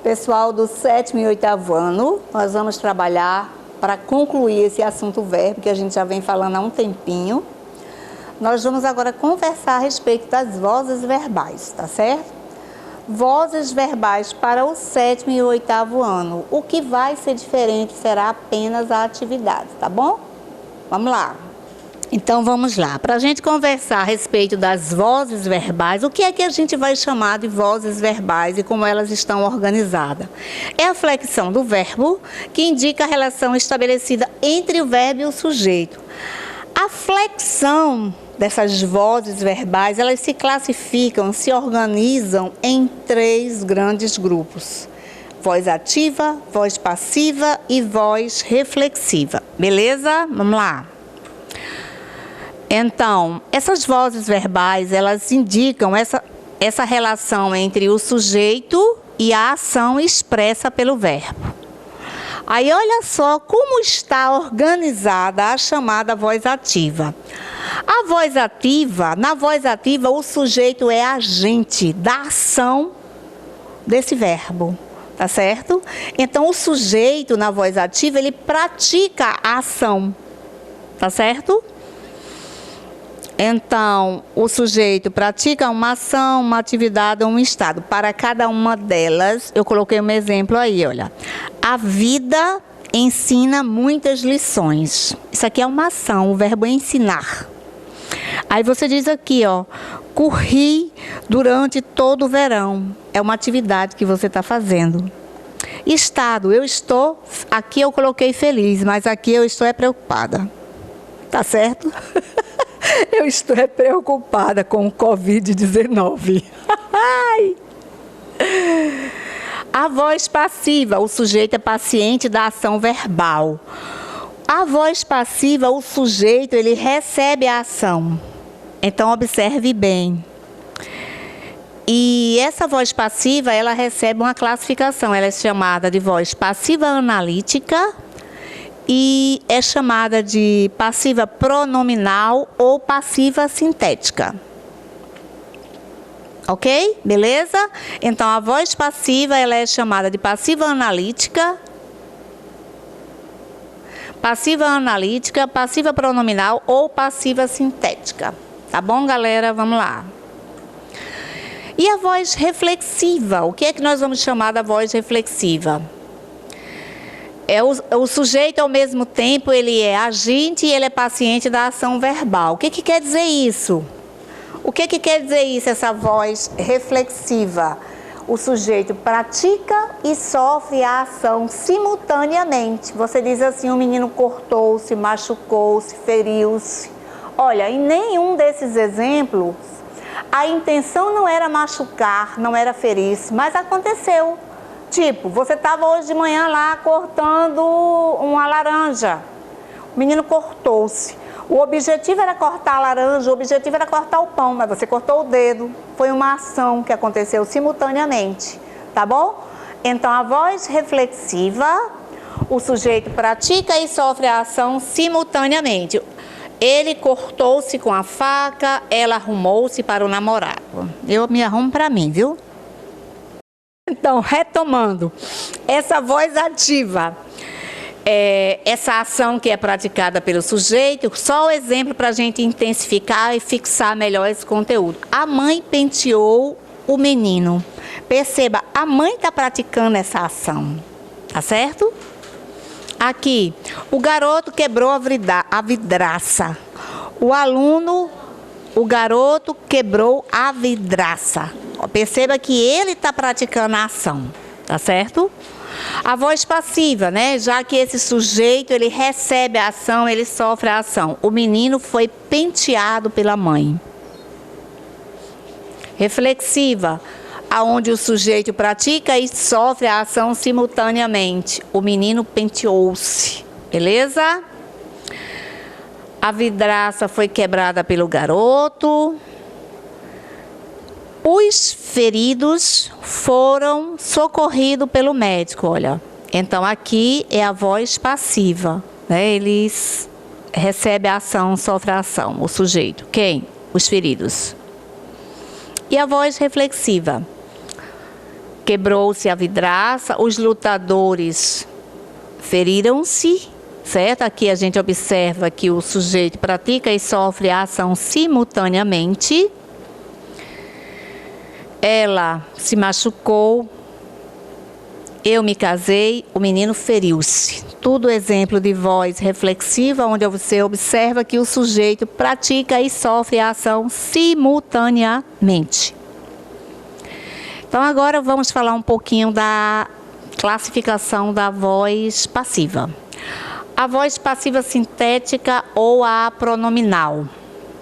Pessoal do 7º e 8º ano, nós vamos trabalhar para concluir esse assunto verbo que a gente já vem falando há um tempinho. Nós vamos agora conversar a respeito das vozes verbais, tá certo? Vozes verbais para o 7º e 8º ano. O que vai ser diferente será apenas a atividade, tá bom? Vamos lá. Então vamos lá, para a gente conversar a respeito das vozes verbais, o que é que a gente vai chamar de vozes verbais e como elas estão organizadas? É a flexão do verbo, que indica a relação estabelecida entre o verbo e o sujeito. A flexão dessas vozes verbais, elas se classificam, se organizam em 3 grandes grupos: voz ativa, voz passiva e voz reflexiva. Beleza? Vamos lá. Então, essas vozes verbais, elas indicam essa relação entre o sujeito e a ação expressa pelo verbo. Aí, olha só como está organizada a chamada voz ativa. A voz ativa, na voz ativa, o sujeito é agente da ação desse verbo, tá certo? Então, o sujeito, na voz ativa, ele pratica a ação, tá certo? Então, o sujeito pratica uma ação, uma atividade ou um estado. Para cada uma delas, eu coloquei um exemplo aí, olha. A vida ensina muitas lições. Isso aqui é uma ação, o verbo ensinar. Aí você diz aqui, ó, corri durante todo o verão. É uma atividade que você está fazendo. Estado, eu estou, aqui eu coloquei feliz, mas aqui eu estou preocupada. Tá certo? Eu estou preocupada com o Covid-19. A voz passiva, o sujeito é paciente da ação verbal. A voz passiva, o sujeito, ele recebe a ação. Então, observe bem. E essa voz passiva, ela recebe uma classificação. Ela é chamada de voz passiva analítica e é chamada de passiva pronominal ou passiva sintética. Ok? Beleza? Então, a voz passiva, ela é chamada de passiva analítica, passiva pronominal ou passiva sintética. Tá bom, galera? Vamos lá. E a voz reflexiva? O que é que nós vamos chamar da voz reflexiva? O sujeito, ao mesmo tempo, ele é agente e ele é paciente da ação verbal. O que quer dizer isso? O que quer dizer isso, essa voz reflexiva? O sujeito pratica e sofre a ação simultaneamente. Você diz assim, o menino cortou-se, machucou-se, feriu-se. Olha, em nenhum desses exemplos, a intenção não era machucar, não era ferir-se, mas aconteceu. Tipo, você estava hoje de manhã lá cortando uma laranja. O menino cortou-se. O objetivo era cortar a laranja, o objetivo era cortar o pão, mas você cortou o dedo. Foi uma ação que aconteceu simultaneamente, tá bom? Então, a voz reflexiva, o sujeito pratica e sofre a ação simultaneamente. Ele cortou-se com a faca, ela arrumou-se para o namorado. Eu me arrumo para mim, viu? Então, retomando, essa voz ativa, essa ação que é praticada pelo sujeito, só o exemplo para a gente intensificar e fixar melhor esse conteúdo. A mãe penteou o menino. Perceba, a mãe está praticando essa ação, tá certo? Aqui, o garoto quebrou a vidraça. O garoto quebrou a vidraça. Perceba que ele está praticando a ação, tá certo? A voz passiva, né? Já que esse sujeito, ele recebe a ação, ele sofre a ação. O menino foi penteado pela mãe. Reflexiva, aonde o sujeito pratica e sofre a ação simultaneamente. O menino penteou-se, beleza? A vidraça foi quebrada pelo garoto. Os feridos foram socorridos pelo médico, olha. Então, aqui é a voz passiva, né? Eles recebe a ação, sofre a ação. O sujeito. Quem? Os feridos. E a voz reflexiva. Quebrou-se a vidraça, os lutadores feriram-se, certo? Aqui a gente observa que o sujeito pratica e sofre a ação simultaneamente. Ela se machucou, eu me casei, o menino feriu-se. Tudo exemplo de voz reflexiva, onde você observa que o sujeito pratica e sofre a ação simultaneamente. Então agora vamos falar um pouquinho da classificação da voz passiva. A voz passiva sintética ou a pronominal,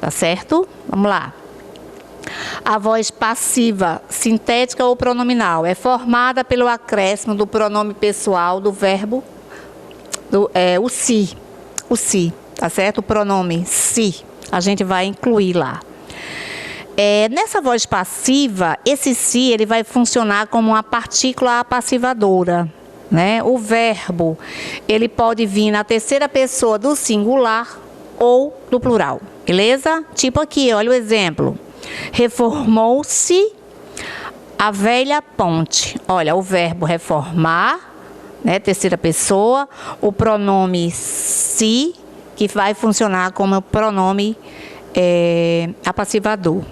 tá certo? Vamos lá. A voz passiva sintética ou pronominal é formada pelo acréscimo do pronome pessoal do verbo, o si, tá certo? O pronome si, a gente vai incluir lá. Nessa voz passiva, esse si ele vai funcionar como uma partícula apassivadora, né? O verbo ele pode vir na terceira pessoa do singular ou do plural, beleza? Tipo aqui, olha o exemplo. Reformou-se a velha ponte. Olha, o verbo reformar, né? Terceira pessoa, o pronome se, que vai funcionar como pronome apassivador.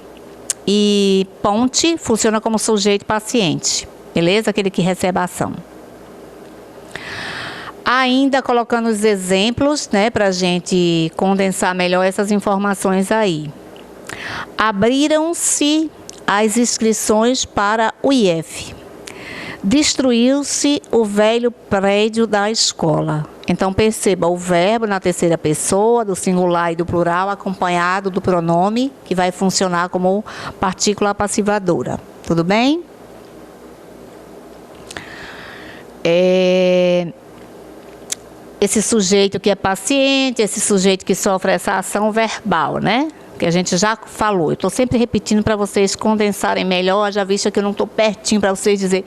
E ponte funciona como sujeito paciente, beleza? Aquele que recebe a ação. Ainda colocando os exemplos, né, para a gente condensar melhor essas informações aí. Abriram-se as inscrições para o IF. Destruiu-se o velho prédio da escola. Então, perceba o verbo na terceira pessoa, do singular e do plural, acompanhado do pronome, que vai funcionar como partícula passivadora. Tudo bem? Esse sujeito que é paciente, esse sujeito que sofre essa ação verbal, né? Que a gente já falou. Eu estou sempre repetindo para vocês condensarem melhor, já visto que eu não estou pertinho para vocês dizer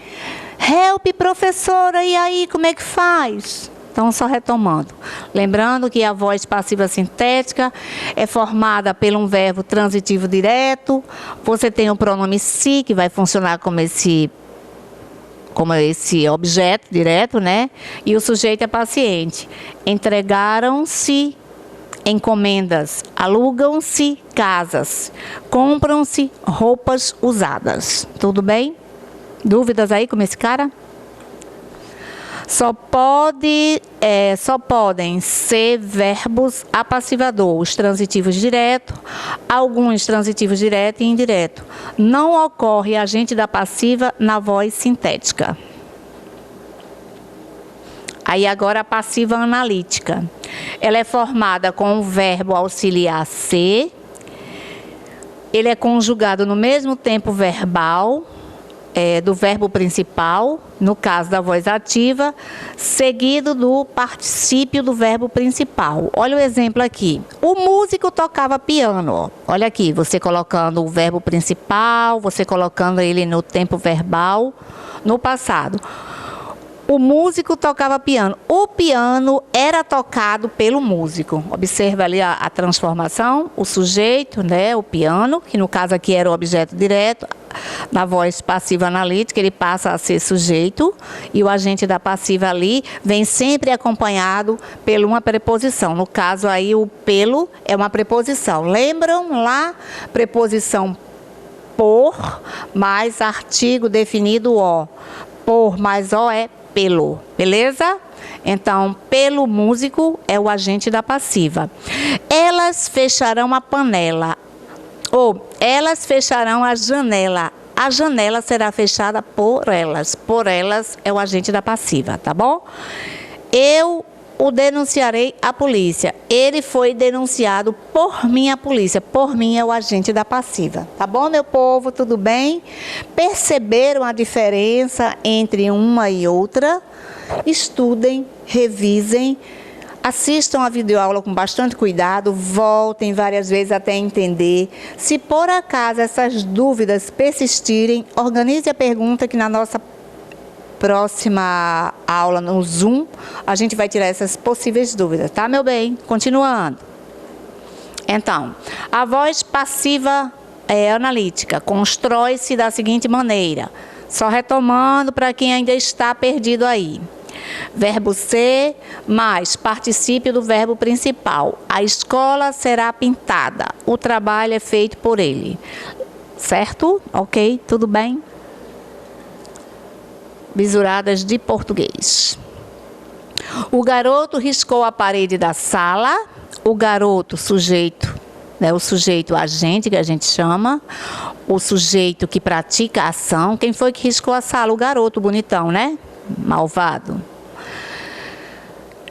help, professora, e aí, como é que faz? Então, só retomando. Lembrando que a voz passiva sintética é formada por um verbo transitivo direto. Você tem o pronome si, que vai funcionar como esse objeto direto, né? E o sujeito é paciente. Entregaram-se encomendas, alugam-se casas, compram-se roupas usadas. Tudo bem? Dúvidas aí com esse cara? Só podem ser verbos apassivadores, transitivos direto, alguns transitivos direto e indireto. Não ocorre agente da passiva na voz sintética. Aí agora a passiva analítica. Ela é formada com o verbo auxiliar ser. Ele é conjugado no mesmo tempo verbal do verbo principal, no caso da voz ativa, seguido do particípio do verbo principal. Olha o exemplo aqui. O músico tocava piano. Ó. Olha aqui, você colocando o verbo principal, você colocando ele no tempo verbal, no passado. O músico tocava piano. O piano era tocado pelo músico. Observa ali a transformação, o sujeito, né, o piano, que no caso aqui era o objeto direto. Na voz passiva analítica, ele passa a ser sujeito e o agente da passiva ali vem sempre acompanhado por uma preposição. No caso aí, o pelo é uma preposição. Lembram lá? Preposição por mais artigo definido o. Por mais o é pelo, beleza? Então, pelo músico é o agente da passiva. Elas fecharão a panela, ou elas fecharão a janela. A janela será fechada por elas. Por elas é o agente da passiva, tá bom? Eu o denunciarei à polícia. Ele foi denunciado por mim à polícia. Por mim é o agente da passiva. Tá bom, meu povo? Tudo bem? Perceberam a diferença entre uma e outra? Estudem, revisem, assistam a videoaula com bastante cuidado, voltem várias vezes até entender. Se por acaso essas dúvidas persistirem, organize a pergunta que na nossa próxima aula no Zoom, a gente vai tirar essas possíveis dúvidas, tá, meu bem? Continuando. Então, a voz passiva analítica constrói-se da seguinte maneira, só retomando para quem ainda está perdido aí. Verbo ser mais particípio do verbo principal. A escola será pintada. O trabalho é feito por ele. Certo? Ok? Tudo bem? Bisuradas de português. O garoto riscou a parede da sala. O garoto, sujeito, né, o sujeito agente, que a gente chama. O sujeito que pratica a ação. Quem foi que riscou a sala? O garoto bonitão, né? Malvado.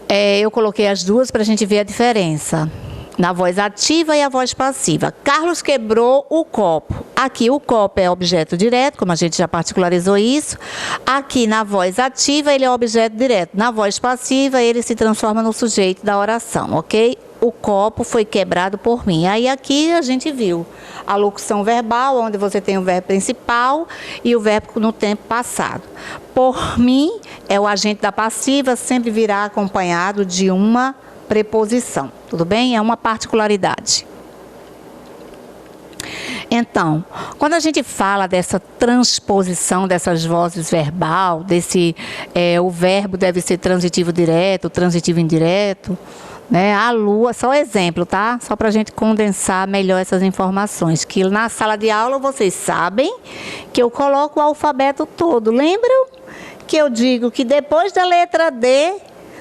Eu coloquei as duas para a gente ver a diferença. Na voz ativa e a voz passiva. Carlos quebrou o copo. Aqui o copo é objeto direto, como a gente já particularizou isso. Aqui na voz ativa ele é objeto direto. Na voz passiva ele se transforma no sujeito da oração, ok? O copo foi quebrado por mim. Aí aqui a gente viu a locução verbal, onde você tem o verbo principal e o verbo no tempo passado. Por mim é o agente da passiva, sempre virá acompanhado de uma preposição. Tudo bem? É uma particularidade. Então, quando a gente fala dessa transposição dessas vozes verbal, o verbo deve ser transitivo direto, transitivo indireto, né? A lua, só exemplo, tá? Só para a gente condensar melhor essas informações. Que na sala de aula vocês sabem que eu coloco o alfabeto todo. Lembram que eu digo que depois da letra D,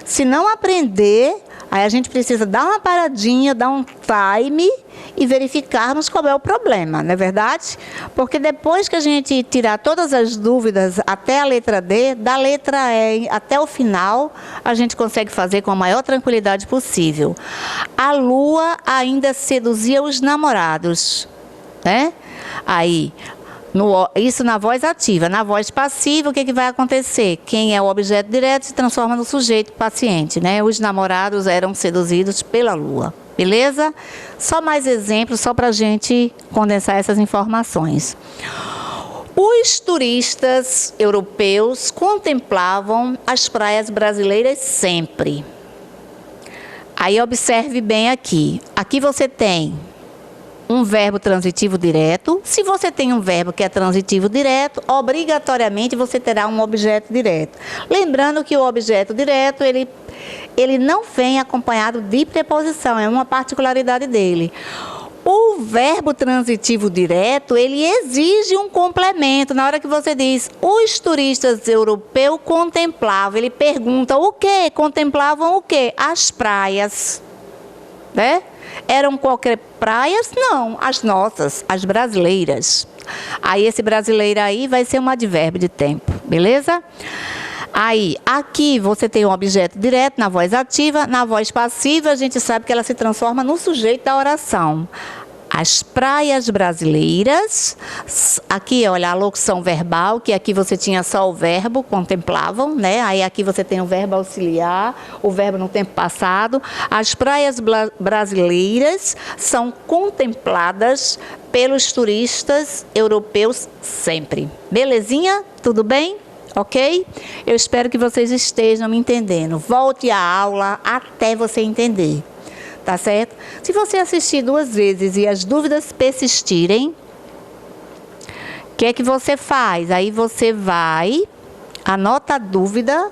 se não aprender, aí a gente precisa dar uma paradinha, dar um time e verificarmos qual é o problema, não é verdade? Porque depois que a gente tirar todas as dúvidas até a letra D, da letra E até o final, a gente consegue fazer com a maior tranquilidade possível. A lua ainda seduzia os namorados, né? Aí, isso na voz ativa. Na voz passiva, o que vai acontecer? Quem é o objeto direto se transforma no sujeito paciente, né? Os namorados eram seduzidos pela lua. Beleza? Só mais exemplos, só para a gente condensar essas informações. Os turistas europeus contemplavam as praias brasileiras sempre. Aí observe bem aqui. Aqui você tem um verbo transitivo direto. Se você tem um verbo que é transitivo direto, obrigatoriamente você terá um objeto direto. Lembrando que o objeto direto, ele não vem acompanhado de preposição, é uma particularidade dele. O verbo transitivo direto, ele exige um complemento. Na hora que você diz, os turistas europeus contemplavam, ele pergunta o quê? Contemplavam o quê? As praias, né? Eram qualquer praias? Não, as nossas, as brasileiras. Aí esse brasileiro aí vai ser um advérbio de tempo, beleza? Aí, aqui você tem um objeto direto na voz ativa, na voz passiva a gente sabe que ela se transforma no sujeito da oração. As praias brasileiras, aqui olha a locução verbal, que aqui você tinha só o verbo, contemplavam, né? Aí aqui você tem o verbo auxiliar, o verbo no tempo passado. As praias brasileiras são contempladas pelos turistas europeus sempre. Belezinha? Tudo bem? Ok? Eu espero que vocês estejam me entendendo. Volte à aula até você entender. Tá certo? Se você assistir 2 vezes e as dúvidas persistirem, o que é que você faz? Aí você vai, anota a dúvida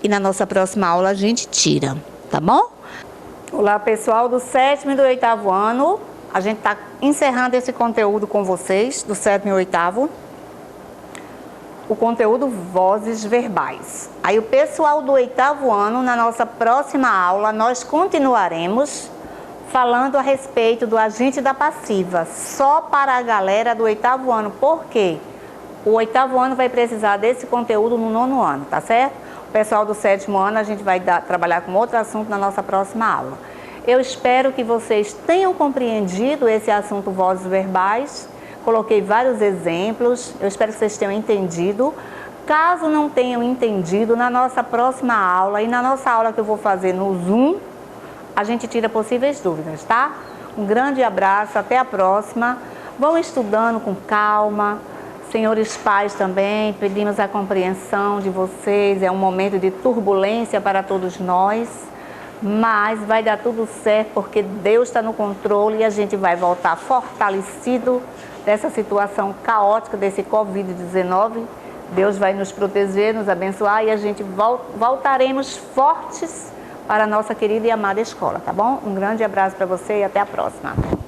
e na nossa próxima aula a gente tira, tá bom? Olá, pessoal do 7º e do 8º ano. A gente está encerrando esse conteúdo com vocês, do 7º e 8º. O conteúdo vozes verbais. Aí o pessoal do 8º ano, na nossa próxima aula, nós continuaremos falando a respeito do agente da passiva, só para a galera do 8º ano. Por quê? O 8º ano vai precisar desse conteúdo no 9º ano, tá certo? O pessoal do 7º ano, a gente vai trabalhar com outro assunto na nossa próxima aula. Eu espero que vocês tenham compreendido esse assunto vozes verbais. Coloquei vários exemplos, eu espero que vocês tenham entendido. Caso não tenham entendido, na nossa próxima aula e na nossa aula que eu vou fazer no Zoom, a gente tira possíveis dúvidas, tá? Um grande abraço, até a próxima. Vão estudando com calma, Senhores pais também, pedimos a compreensão de vocês, é um momento de turbulência para todos nós, mas vai dar tudo certo porque Deus está no controle e a gente vai voltar fortalecido dessa situação caótica, desse Covid-19. Deus vai nos proteger, nos abençoar e a gente voltaremos fortes para a nossa querida e amada escola, tá bom? Um grande abraço para você e até a próxima.